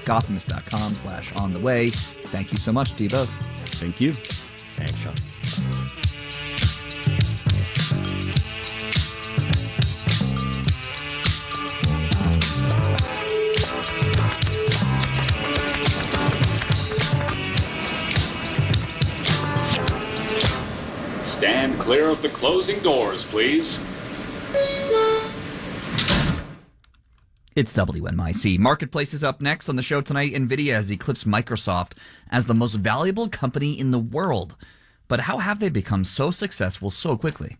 at gothamist.com/on-the-way. Thank you so much to you both. Thank you. Thanks, Sean. Stand clear of the closing doors, please. It's WNYC. Marketplace is up next on the show tonight. NVIDIA has eclipsed Microsoft as the most valuable company in the world. But how have they become so successful so quickly?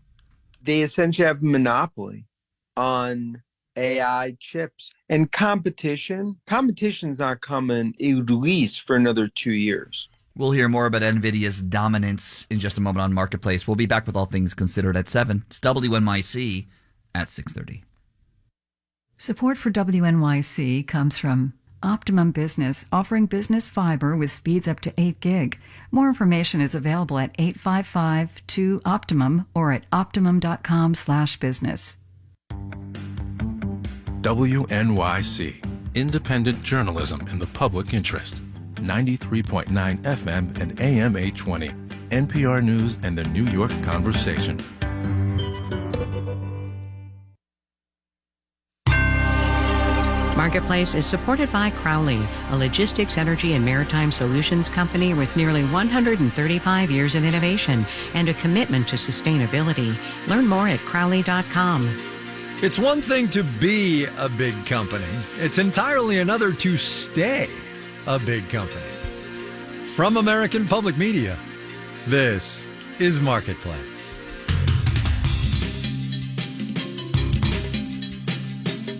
They essentially have a monopoly on AI chips. And competition's not coming at least for another 2 years. We'll hear more about NVIDIA's dominance in just a moment on Marketplace. We'll be back with All Things Considered at 7. It's WNYC at 6:30. Support for WNYC comes from Optimum Business, offering business fiber with speeds up to 8 gig. More information is available at 855-2-OPTIMUM or at optimum.com/business. WNYC, independent journalism in the public interest. 93.9 FM and AM 820. NPR News and the New York Conversation. Marketplace is supported by Crowley, a logistics, energy, and maritime solutions company with nearly 135 years of innovation and a commitment to sustainability. Learn more at crowley.com. It's one thing to be a big company. It's entirely another to stay a big company. From American Public Media, this is Marketplace.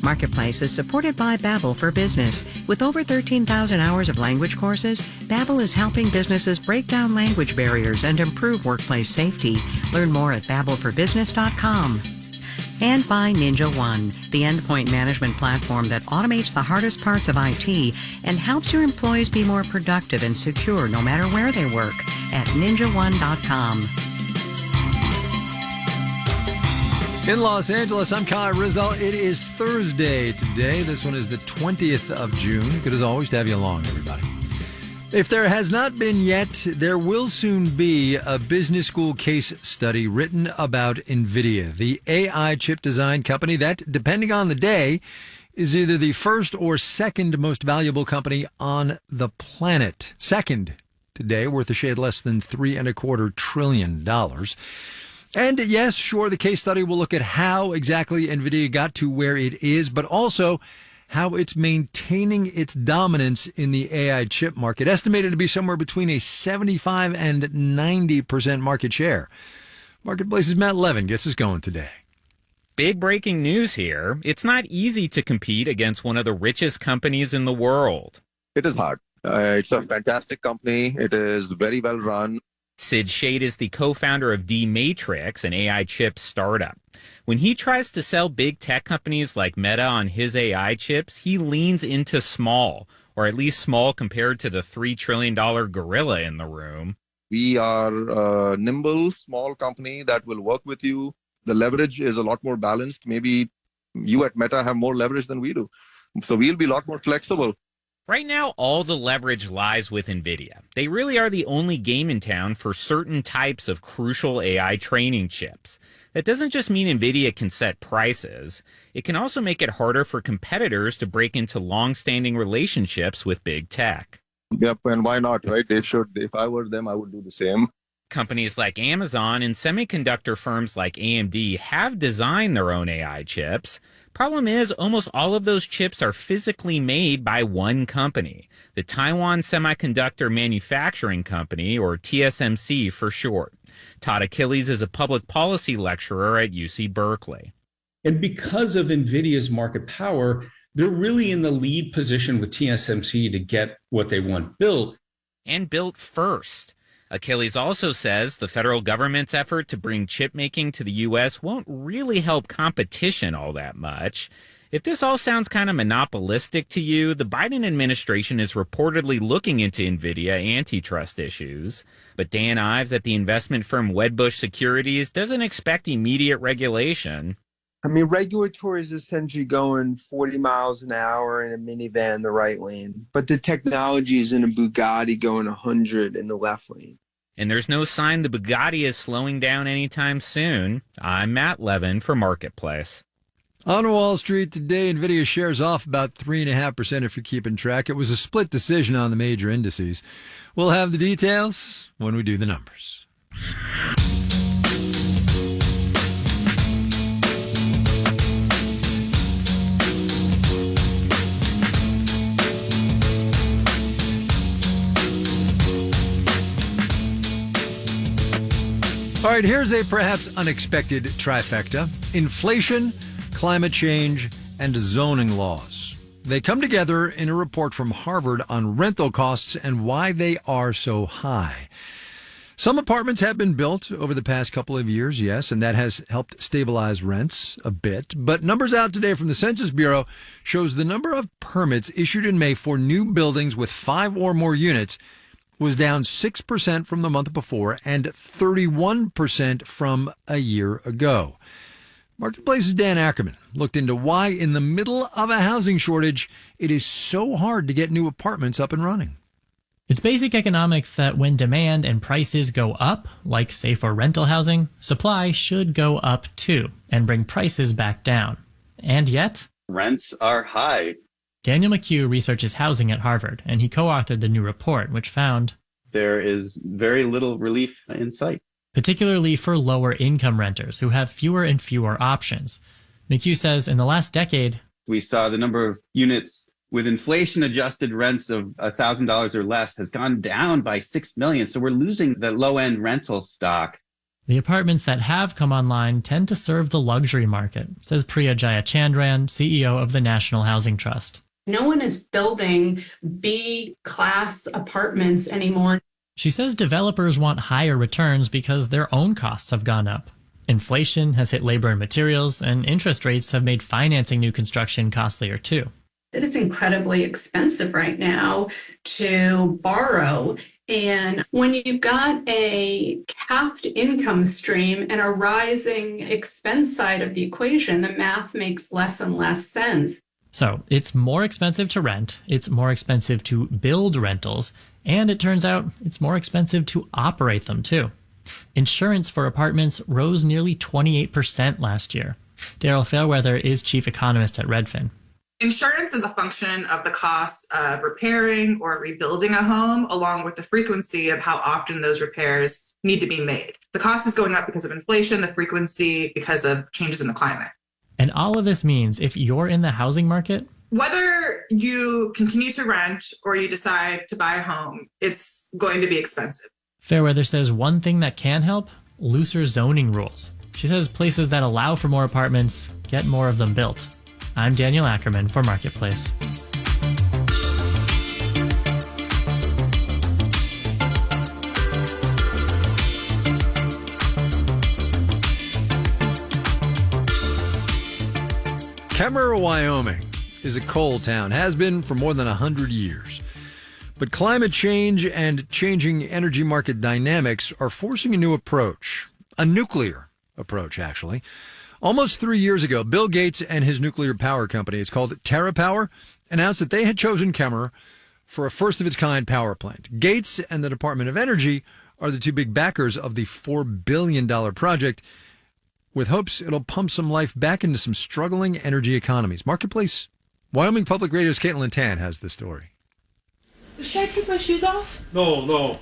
Marketplace is supported by Babbel for Business. With over 13,000 hours of language courses, Babbel is helping businesses break down language barriers and improve workplace safety. Learn more at babbelforbusiness.com. And by NinjaOne, the endpoint management platform that automates the hardest parts of IT and helps your employees be more productive and secure no matter where they work at ninjaone.com. In Los Angeles, I'm Kai Ryssdal. It is Thursday today. This one is the 20th of June. Good as always to have you along, everybody. If there has not been yet, there will soon be a business school case study written about NVIDIA, the AI chip design company that, depending on the day, is either the first or second most valuable company on the planet. Second today, worth a shade less than $3.25 trillion. And yes, sure, the case study will look at how exactly NVIDIA got to where it is, but also how it's maintaining its dominance in the AI chip market, estimated to be somewhere between a 75 and 90% market share. Marketplace's Matt Levin gets us going today. Big breaking news here. It's not easy to compete against one of the richest companies in the world. It is hard. It's a fantastic company. It is very well run. Sid Shade is the co-founder of D-Matrix, an AI chip startup. When he tries to sell big tech companies like Meta on his AI chips, he leans into small, or at least small compared to the $3 trillion gorilla in the room. We are a nimble, small company that will work with you. The leverage is a lot more balanced. Maybe you at Meta have more leverage than we do. So we'll be a lot more flexible. Right now, all the leverage lies with NVIDIA. They really are the only game in town for certain types of crucial AI training chips. That doesn't just mean NVIDIA can set prices. It can also make it harder for competitors to break into long-standing relationships with big tech. Yep, and why not, right? They should. If I were them, I would do the same. Companies like Amazon and semiconductor firms like AMD have designed their own AI chips. Problem is, almost all of those chips are physically made by one company, the Taiwan Semiconductor Manufacturing Company, or TSMC for short. Todd Achilles is a public policy lecturer at UC Berkeley. And because of NVIDIA's market power, they're really in the lead position with TSMC to get what they want built. And built first. Achilles also says the federal government's effort to bring chip making to the U.S. won't really help competition all that much. If this all sounds kind of monopolistic to you, the Biden administration is reportedly looking into NVIDIA antitrust issues. But Dan Ives at the investment firm Wedbush Securities doesn't expect immediate regulation. I mean, regulatory is essentially going 40 miles an hour in a minivan in the right lane, but the technology is in a Bugatti going 100 in the left lane. And there's no sign the Bugatti is slowing down anytime soon. I'm Matt Levin for Marketplace. On Wall Street today, NVIDIA shares off about 3.5% if you're keeping track. It was a split decision on the major indices. We'll have the details when we do the numbers. All right, here's a perhaps unexpected trifecta. Inflation, climate change, and zoning laws. They come together in a report from Harvard on rental costs and why they are so high. Some apartments have been built over the past couple of years, yes, and that has helped stabilize rents a bit. But numbers out today from the Census Bureau shows the number of permits issued in May for new buildings with 5 or more units was down 6% from the month before and 31% from a year ago. Marketplace's Dan Ackerman looked into why, in the middle of a housing shortage, it is so hard to get new apartments up and running. It's basic economics that when demand and prices go up, like say for rental housing, supply should go up too and bring prices back down. And yet, rents are high. Daniel McHugh researches housing at Harvard, and he co-authored the new report, which found there is very little relief in sight, particularly for lower income renters who have fewer and fewer options. McHugh says in the last decade, we saw the number of units with inflation-adjusted rents of $1,000 or less has gone down by 6 million. So we're losing the low-end rental stock. The apartments that have come online tend to serve the luxury market, says Priya Jayachandran, CEO of the National Housing Trust. No one is building B-class apartments anymore. She says developers want higher returns because their own costs have gone up. Inflation has hit labor and materials, and interest rates have made financing new construction costlier too. It is incredibly expensive right now to borrow. And when you've got a capped income stream and a rising expense side of the equation, the math makes less and less sense. So it's more expensive to rent, it's more expensive to build rentals, and it turns out it's more expensive to operate them too. Insurance for apartments rose nearly 28% last year. Daryl Fairweather is chief economist at Redfin. Insurance is a function of the cost of repairing or rebuilding a home, along with the frequency of how often those repairs need to be made. The cost is going up because of inflation, the frequency because of changes in the climate. And all of this means if you're in the housing market, whether you continue to rent or you decide to buy a home, it's going to be expensive. Fairweather says one thing that can help, looser zoning rules. She says places that allow for more apartments get more of them built. I'm Daniel Ackerman for Marketplace. Kemmerer, Wyoming is a coal town, has been for more than 100 years. But climate change and changing energy market dynamics are forcing a new approach, a nuclear approach, actually. Almost 3 years ago, Bill Gates and his nuclear power company, it's called TerraPower, announced that they had chosen Kemmerer for a first-of-its-kind power plant. Gates and the Department of Energy are the two big backers of the $4 billion project, with hopes it'll pump some life back into some struggling energy economies. Marketplace, Wyoming Public Radio's Caitlin Tan has the story. Should I take my shoes off? No.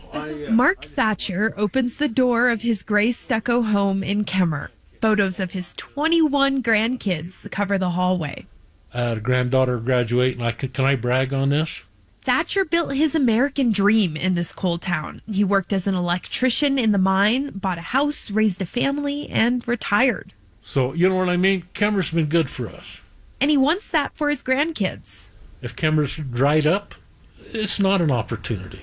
Mark Thatcher opens the door of his gray stucco home in Kemmerer. Photos of his 21 grandkids cover the hallway. I had a granddaughter graduate, and can I brag on this? Thatcher built his American dream in this coal town. He worked as an electrician in the mine, bought a house, raised a family, and retired. So, you know what I mean? Kemmerer's been good for us. And he wants that for his grandkids. If Kemmerer's dried up, it's not an opportunity.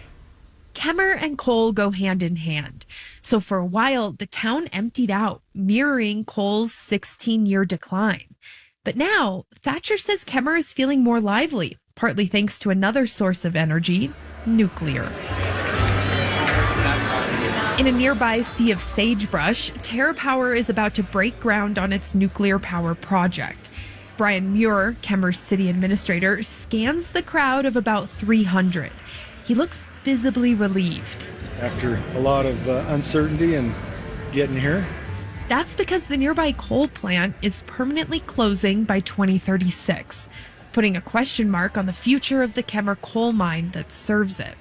Kemmerer and coal go hand in hand. So for a while, the town emptied out, mirroring coal's 16-year decline. But now, Thatcher says Kemmerer is feeling more lively, partly thanks to another source of energy, nuclear. In a nearby sea of sagebrush, TerraPower is about to break ground on its nuclear power project. Brian Muir, Kemmer's city administrator, scans the crowd of about 300. He looks visibly relieved. After a lot of uncertainty and getting here. That's because the nearby coal plant is permanently closing by 2036, putting a question mark on the future of the Kemmer coal mine that serves it.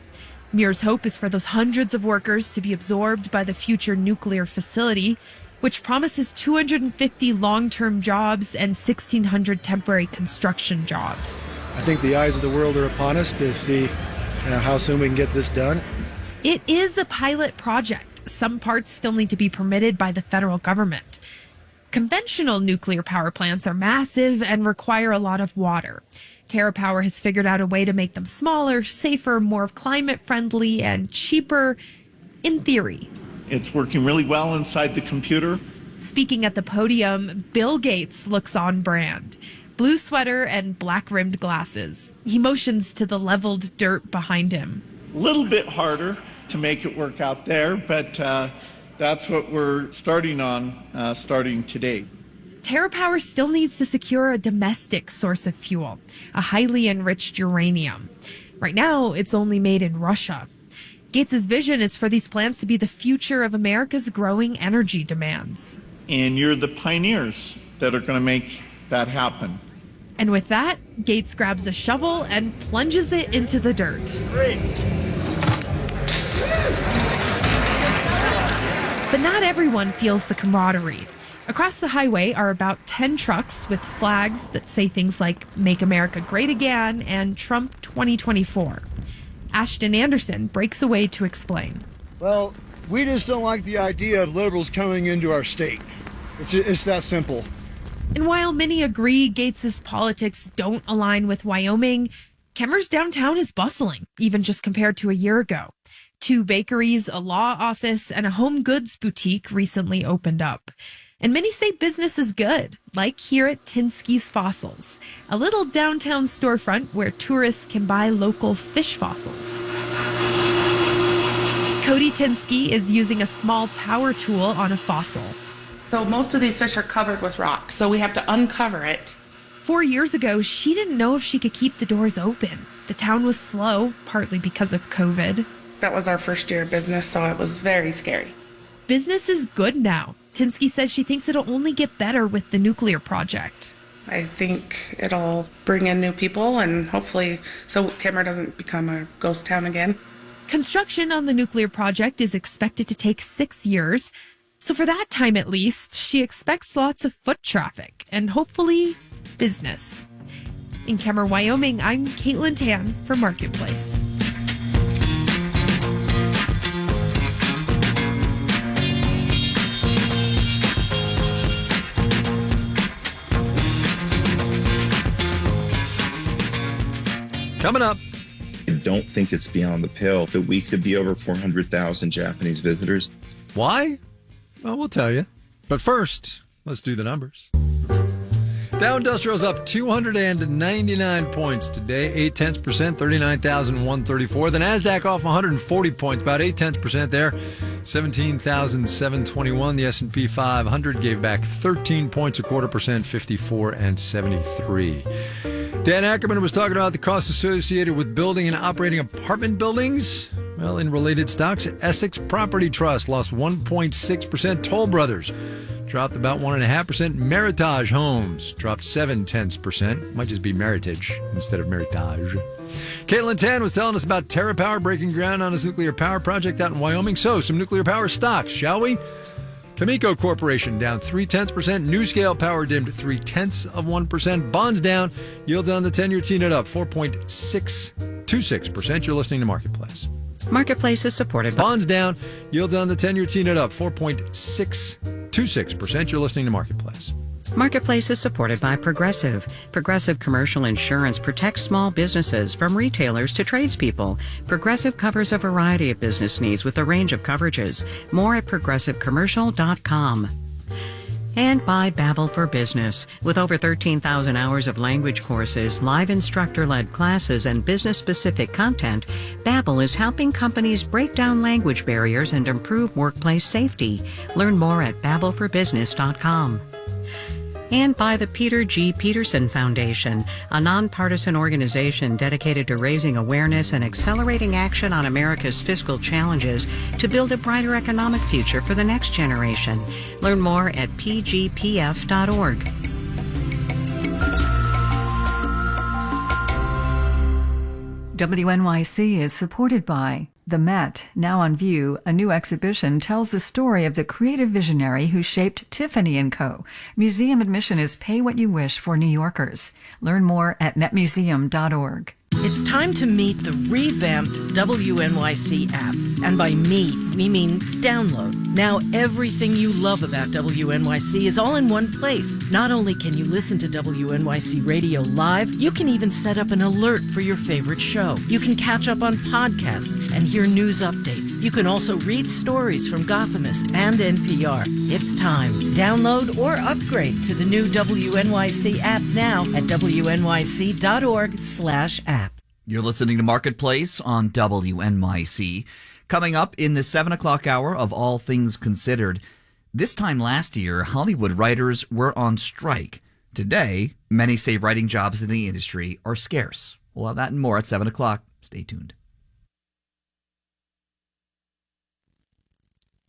Muir's hope is for those hundreds of workers to be absorbed by the future nuclear facility, which promises 250 long-term jobs and 1,600 temporary construction jobs. I think the eyes of the world are upon us to see how soon we can get this done. It is a pilot project. Some parts still need to be permitted by the federal government. Conventional nuclear power plants are massive and require a lot of water. TerraPower has figured out a way to make them smaller, safer, more climate-friendly, and cheaper, in theory. It's working really well inside the computer. Speaking at the podium, Bill Gates looks on brand. Blue sweater and black-rimmed glasses. He motions to the leveled dirt behind him. A little bit harder to make it work out there, but that's what we're starting today. TerraPower still needs to secure a domestic source of fuel, a highly enriched uranium. Right now, it's only made in Russia. Gates' vision is for these plants to be the future of America's growing energy demands. And you're the pioneers that are going to make that happen. And with that, Gates grabs a shovel and plunges it into the dirt. Great. But not everyone feels the camaraderie. Across the highway are about 10 trucks with flags that say things like Make America Great Again and Trump 2024. Ashton Anderson breaks away to explain. Well, we just don't like the idea of liberals coming into our state. It's that simple. And while many agree Gates's politics don't align with Wyoming, Kemmer's downtown is bustling, even just compared to a year ago. 2 bakeries, a law office, and a home goods boutique recently opened up. And many say business is good, like here at Tinsky's Fossils, a little downtown storefront where tourists can buy local fish fossils. Cody Tinsky is using a small power tool on a fossil. So most of these fish are covered with rock, so we have to uncover it. 4 years ago, she didn't know if she could keep the doors open. The town was slow, partly because of COVID. That was our first year of business, so it was very scary. Business is good now. Tinsky says she thinks it'll only get better with the nuclear project. I think it'll bring in new people and hopefully so Kemmer doesn't become a ghost town again. Construction on the nuclear project is expected to take 6 years. So for that time at least, she expects lots of foot traffic and hopefully business. In Kemmer, Wyoming, I'm Caitlin Tan for Marketplace. Coming up. I don't think it's beyond the pale that we could be over 400,000 Japanese visitors. Why? Well, we'll tell you. But first, let's do the numbers. Dow Industrial's up 299 points today, 0.8%, 39,134. The NASDAQ off 140 points, about 0.8% there, 17,721. The S&P 500 gave back 13 points, 0.25%, 54 and 73. Dan Ackerman was talking about the costs associated with building and operating apartment buildings. Well, in related stocks, Essex Property Trust lost 1.6%. Toll Brothers dropped about 1.5%. Meritage Homes dropped 0.7%. Might just be Meritage instead of Meritage. Caitlin Tan was telling us about TerraPower breaking ground on its nuclear power project out in Wyoming. So, some nuclear power stocks, shall we? Cameco Corporation down 0.3%. NuScale Power dimmed 0.3%. Bonds down. Yield on the 10-year T-Net up 4.626%. You're listening to Marketplace. Marketplace is supported by Bonds down. Yield on the 10-year T-Net up 4.626%. You're listening to Marketplace. Marketplace is supported by Progressive. Progressive Commercial Insurance protects small businesses from retailers to tradespeople. Progressive covers a variety of business needs with a range of coverages. More at progressivecommercial.com. And by Babbel for Business. With over 13,000 hours of language courses, live instructor-led classes, and business-specific content, Babbel is helping companies break down language barriers and improve workplace safety. Learn more at babbelforbusiness.com. And by the Peter G. Peterson Foundation, a nonpartisan organization dedicated to raising awareness and accelerating action on America's fiscal challenges to build a brighter economic future for the next generation. Learn more at pgpf.org. WNYC is supported by The Met. Now on view, a new exhibition tells the story of the creative visionary who shaped Tiffany & Co. Museum admission is pay what you wish for New Yorkers. Learn more at metmuseum.org. It's time to meet the revamped WNYC app. And by meet, we mean download. Now everything you love about WNYC is all in one place. Not only can you listen to WNYC Radio live, you can even set up an alert for your favorite show. You can catch up on podcasts and hear news updates. You can also read stories from Gothamist and NPR. It's time. Download or upgrade to the new WNYC app now at wnyc.org/app. You're listening to Marketplace on WNYC. Coming up in the 7 o'clock hour of All Things Considered. This time last year, Hollywood writers were on strike. Today, many say writing jobs in the industry are scarce. We'll have that and more at 7 o'clock. Stay tuned.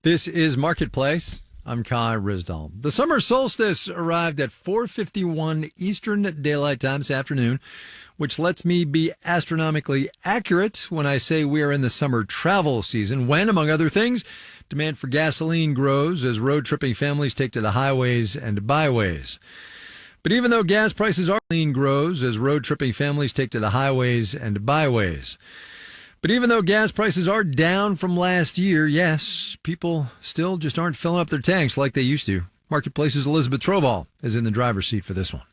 This is Marketplace. I'm Kai Risdall. The summer solstice arrived at 4:51 Eastern Daylight Time this afternoon, which lets me be astronomically accurate when I say we are in the summer travel season, when, among other things, demand for gasoline grows as road-tripping families take to the highways and byways. But even though gas prices are grows as road-tripping families take to the highways and byways. But even though gas prices are down from last year, yes, people still just aren't filling up their tanks like they used to. Marketplace's Elizabeth Troval is in the driver's seat for this one.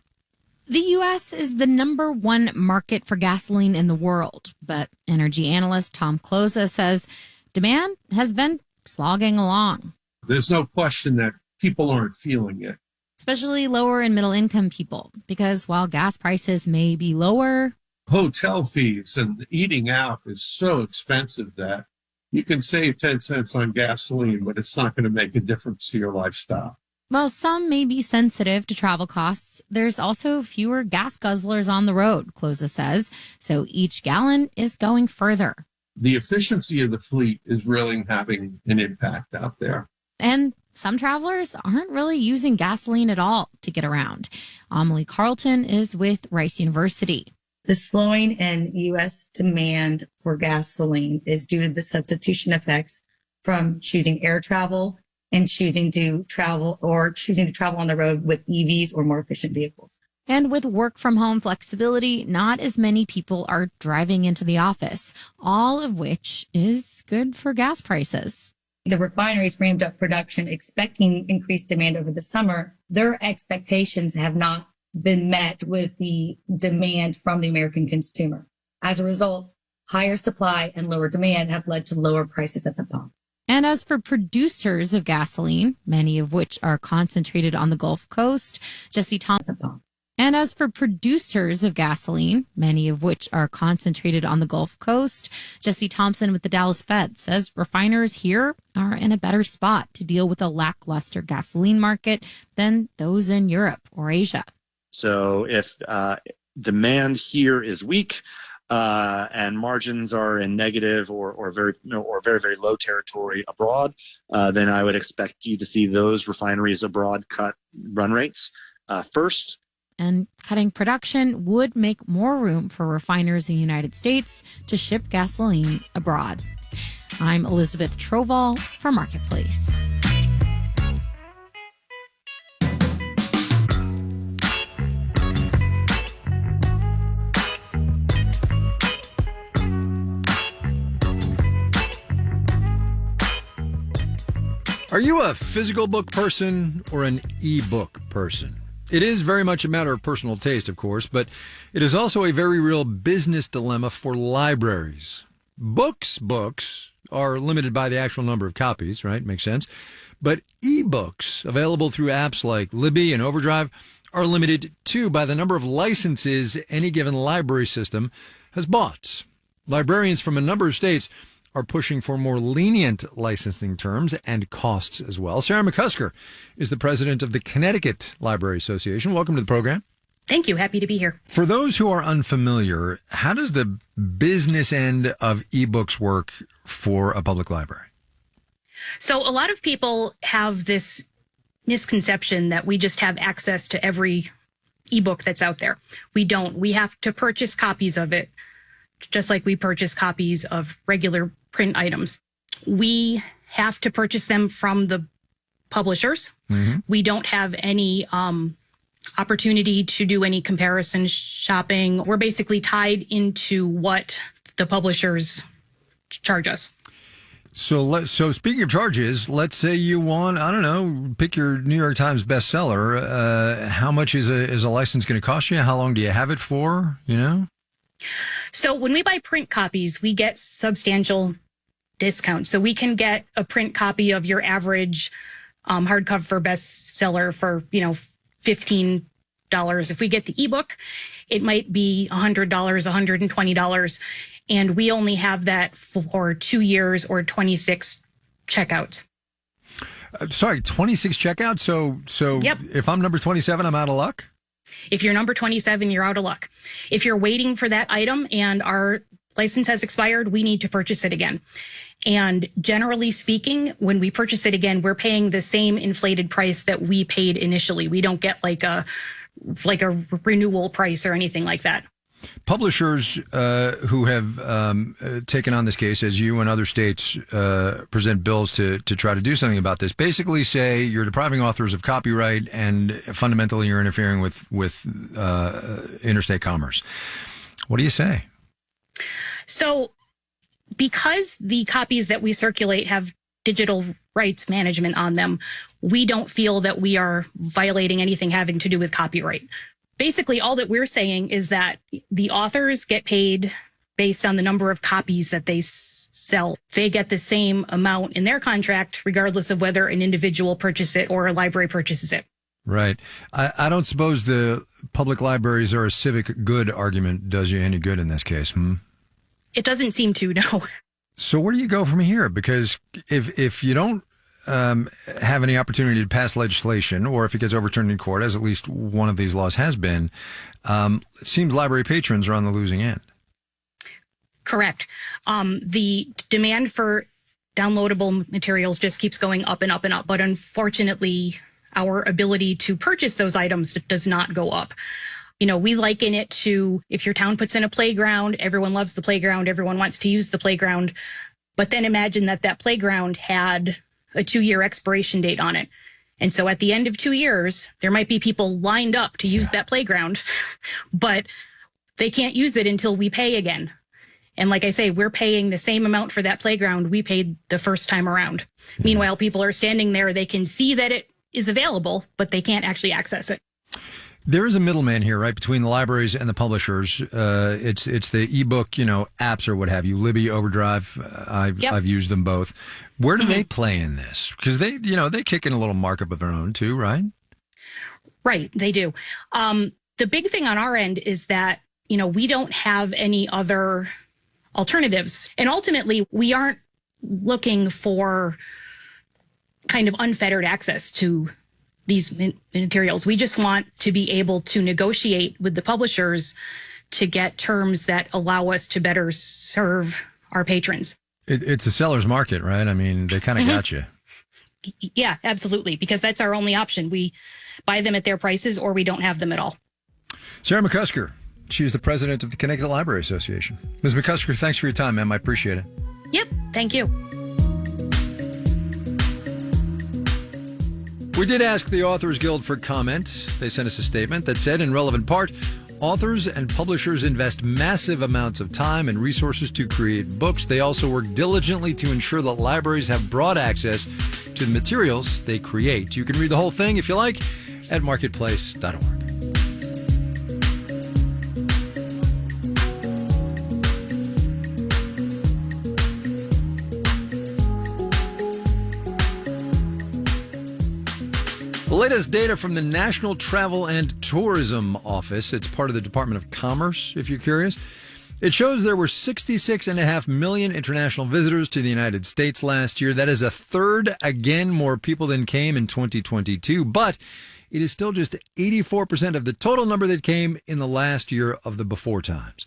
The U.S. is the #1 market for gasoline in the world, but energy analyst Tom Kloza says demand has been slogging along. There's no question that people aren't feeling it. Especially lower and middle income people, because while gas prices may be lower, Hotel fees and eating out is so expensive that you can save 10 cents on gasoline, but it's not going to make a difference to your lifestyle. while some may be sensitive to travel costs, there's also fewer gas guzzlers on the road, Kloza says, so each gallon is going further. The efficiency of the fleet is really having an impact out there. And some travelers aren't really using gasoline at all to get around. Amelie Carlton is with Rice University. The slowing in U.S. demand for gasoline is due to the substitution effects from choosing air travel and choosing to travel on the road with EVs or more efficient vehicles. And with work from home flexibility, not as many people are driving into the office, all of which is good for gas prices. The refineries ramped up production, expecting increased demand over the summer. Their expectations have not been met with the demand from the American consumer. As a result, higher supply and lower demand have led to lower prices at the pump. And as for producers of gasoline, many of which are concentrated on the Gulf Coast, Jesse Thompson with the Dallas Fed says refiners here are in a better spot to deal with a lackluster gasoline market than those in Europe or Asia. So if demand here is weak and margins are in negative or very low territory abroad, then I would expect you to see those refineries abroad cut run rates first. And cutting production would make more room for refiners in the United States to ship gasoline abroad. I'm Elizabeth Troval for Marketplace. Are you a physical book person or an e-book person? It is very much a matter of personal taste, of course, but it is also a very real business dilemma for libraries. books are limited by the actual number of copies, right? Makes sense. But ebooks available through apps like Libby and Overdrive are limited too by the number of licenses any given library system has bought. Librarians from a number of states are pushing for more lenient licensing terms and costs as well. Sarah McCusker is the president of the Connecticut Library Association. Welcome to the program. Thank you. Happy to be here. For those who are unfamiliar, how does the business end of ebooks work for a public library? So a lot of people have this misconception that we just have access to every ebook that's out there. We don't. We have to purchase copies of it, just like we purchase copies of regular print items. We have to purchase them from the publishers. Mm-hmm. We don't have any opportunity to do any comparison shopping. We're basically tied into what the publishers charge us. So speaking of charges, let's say you want, I don't know, pick your New York Times bestseller. How much is a license going to cost you? How long do you have it for? You know? So when we buy print copies, we get substantial discounts. So we can get a print copy of your average hardcover bestseller for, $15. If we get the ebook, it might be $100, $120. And we only have that for 2 years or 26 checkouts. Sorry, 26 checkouts? So yep. If I'm number 27, I'm out of luck? If you're number 27, you're out of luck. If you're waiting for that item and our license has expired, we need to purchase it again. And generally speaking, when we purchase it again, we're paying the same inflated price that we paid initially. We don't get like a renewal price or anything like that. Publishers who have taken on this case, as you and other states present bills to try to do something about this, basically say you're depriving authors of copyright and fundamentally you're interfering with interstate commerce. What do you say? So because the copies that we circulate have digital rights management on them, we don't feel that we are violating anything having to do with copyright. Basically, all that we're saying is that the authors get paid based on the number of copies that they sell. They get the same amount in their contract, regardless of whether an individual purchases it or a library purchases it. Right. I don't suppose the public libraries are a civic good argument does you any good in this case, It doesn't seem to, no. So where do you go from here? Because if you don't have any opportunity to pass legislation, or if it gets overturned in court, as at least one of these laws has been, it seems library patrons are on the losing end. Correct. The demand for downloadable materials just keeps going up and up and up. But unfortunately, our ability to purchase those items does not go up. We liken it to if your town puts in a playground, everyone loves the playground, everyone wants to use the playground. But then imagine that playground had a 2-year expiration date on it. And so at the end of 2 years, there might be people lined up to use that playground, but they can't use it until we pay again. And like I say, we're paying the same amount for that playground we paid the first time around. Yeah. Meanwhile, people are standing there. They can see that it is available, but they can't actually access it. There is a middleman here, right, between the libraries and the publishers. It's the ebook, apps or what have you, Libby, Overdrive. I've used them both. Where do they play in this? Because they kick in a little markup of their own too, right? Right, they do. The big thing on our end is that, we don't have any other alternatives. And ultimately, we aren't looking for kind of unfettered access to these materials. We just want to be able to negotiate with the publishers to get terms that allow us to better serve our patrons. It's a seller's market, right? I mean, they kind of got you. Yeah, absolutely. Because that's our only option. We buy them at their prices or we don't have them at all. Sarah McCusker. She is the president of the Connecticut Library Association. Ms. McCusker, thanks for your time, ma'am. I appreciate it. Yep. Thank you. We did ask the Authors Guild for comment. They sent us a statement that said, in relevant part, authors and publishers invest massive amounts of time and resources to create books. They also work diligently to ensure that libraries have broad access to the materials they create. You can read the whole thing, if you like, at marketplace.org. The latest data from the National Travel and Tourism Office, it's part of the Department of Commerce, if you're curious. It shows there were 66.5 million international visitors to the United States last year. That is a third, again, more people than came in 2022. But it is still just 84% of the total number that came in the last year of the before times.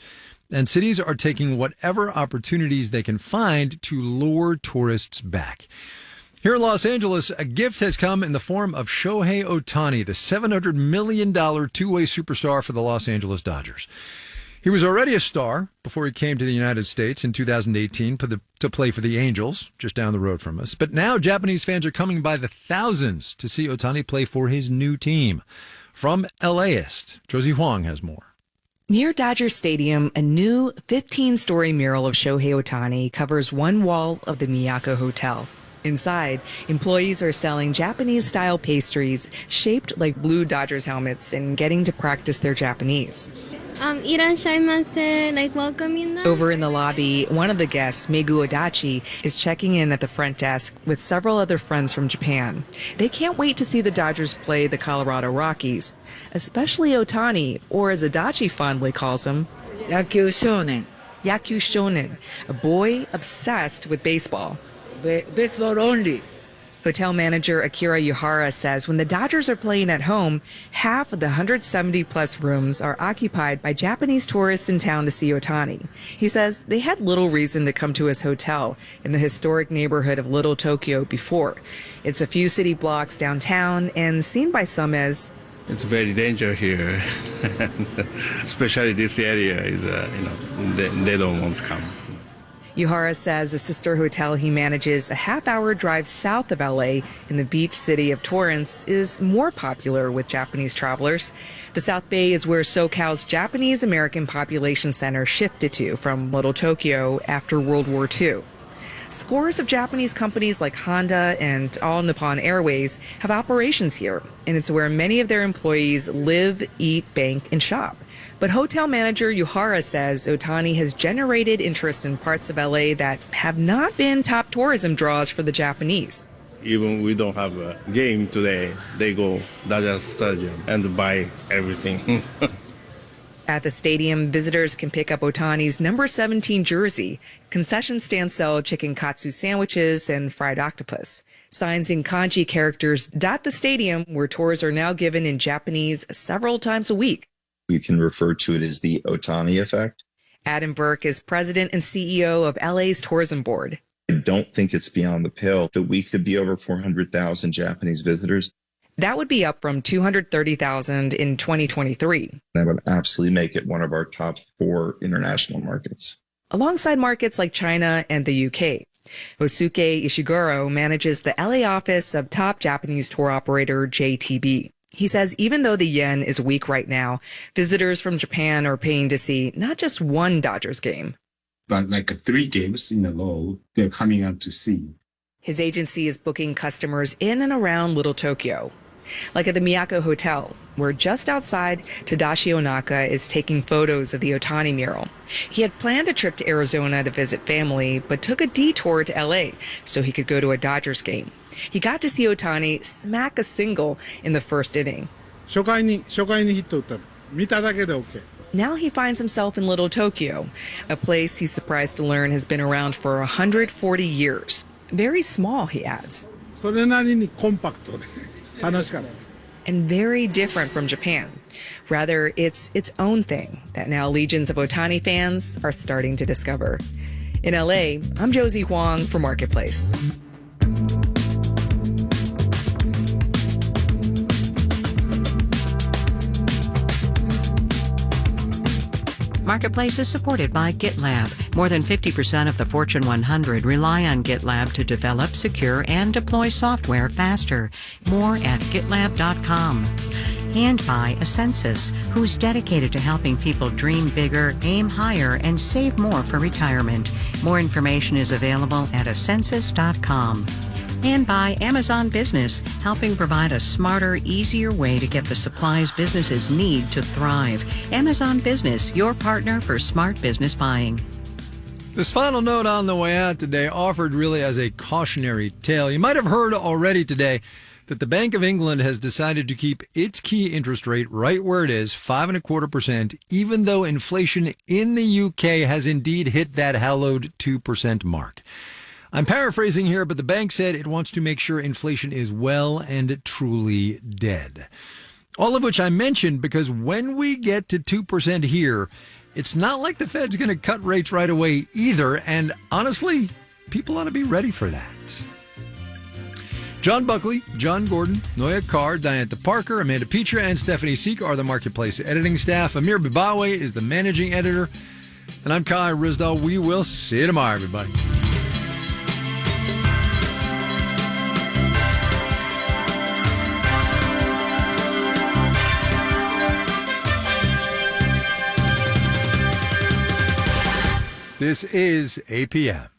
And cities are taking whatever opportunities they can find to lure tourists back. Here in Los Angeles, a gift has come in the form of Shohei Ohtani, the $700 million two-way superstar for the Los Angeles Dodgers. He was already a star before he came to the United States in 2018 to play for the Angels, just down the road from us. But now Japanese fans are coming by the thousands to see Ohtani play for his new team. From LAist, Josie Huang has more. Near Dodger Stadium, a new 15-story mural of Shohei Ohtani covers one wall of the Miyako Hotel. Inside, employees are selling Japanese-style pastries shaped like blue Dodgers helmets and getting to practice their Japanese. Irashaimase, like welcoming them. Over in the lobby, one of the guests, Megu Adachi, is checking in at the front desk with several other friends from Japan. They can't wait to see the Dodgers play the Colorado Rockies, especially Ohtani, or as Adachi fondly calls him, Yakyū Shonen. Yakyū Shonen, a boy obsessed with baseball. Baseball only. Hotel manager Akira Yuhara says when the Dodgers are playing at home, half of the 170-plus rooms are occupied by Japanese tourists in town to see Ohtani. He says they had little reason to come to his hotel in the historic neighborhood of Little Tokyo before. It's a few city blocks downtown and seen by some as it's very dangerous here, especially this area is, they don't want to come. Yuhara says a sister hotel he manages a half-hour drive south of LA in the beach city of Torrance is more popular with Japanese travelers. The South Bay is where SoCal's Japanese American Population Center shifted to from Little Tokyo after World War II. Scores of Japanese companies like Honda and All Nippon Airways have operations here, and it's where many of their employees live, eat, bank, and shop. But hotel manager Yuhara says Ohtani has generated interest in parts of LA that have not been top tourism draws for the Japanese. Even we don't have a game today, they go Dodger Stadium and buy everything. At the stadium, visitors can pick up Ohtani's number 17 jersey. Concession stands sell chicken katsu sandwiches and fried octopus. Signs in kanji characters dot the stadium, where tours are now given in Japanese several times a week. You can refer to it as the Ohtani effect. Adam Burke is president and CEO of LA's tourism board. I don't think it's beyond the pale that we could be over 400,000 Japanese visitors. That would be up from 230,000 in 2023. That would absolutely make it one of our top 4 international markets. Alongside markets like China and the UK. Osuke Ishiguro manages the LA office of top Japanese tour operator JTB. He says even though the yen is weak right now, visitors from Japan are paying to see not just one Dodgers game, but like 3 games in a row, they're coming out to see. His agency is booking customers in and around Little Tokyo, like at the Miyako Hotel, where just outside Tadashi Onaka is taking photos of the Ohtani mural. He had planned a trip to Arizona to visit family, but took a detour to LA so he could go to a Dodgers game. He got to see Ohtani smack a single in the first inning. Now he finds himself in Little Tokyo, a place he's surprised to learn has been around for 140 years. Very small, he adds. And very different from Japan. Rather, it's its own thing that now legions of Ohtani fans are starting to discover. In LA, I'm Josie Huang for Marketplace. Marketplace is supported by GitLab. More than 50% of the Fortune 100 rely on GitLab to develop, secure, and deploy software faster. More at GitLab.com. And by Ascensus, who's dedicated to helping people dream bigger, aim higher, and save more for retirement. More information is available at Ascensus.com. And by Amazon Business, helping provide a smarter, easier way to get the supplies businesses need to thrive. Amazon Business, your partner for smart business buying. This final note on the way out today offered really as a cautionary tale. You might have heard already today that the Bank of England has decided to keep its key interest rate right where it is, 5.25%, even though inflation in the UK has indeed hit that hallowed 2% mark. I'm paraphrasing here, but the bank said it wants to make sure inflation is well and truly dead. All of which I mentioned because when we get to 2% here, it's not like the Fed's going to cut rates right away either. And honestly, people ought to be ready for that. John Buckley, John Gordon, Noya Carr, Diantha Parker, Amanda Petra, and Stephanie Seek are the Marketplace editing staff. Amir Bibawe is the managing editor. And I'm Kai Ryssdal. We will see you tomorrow, everybody. This is APM.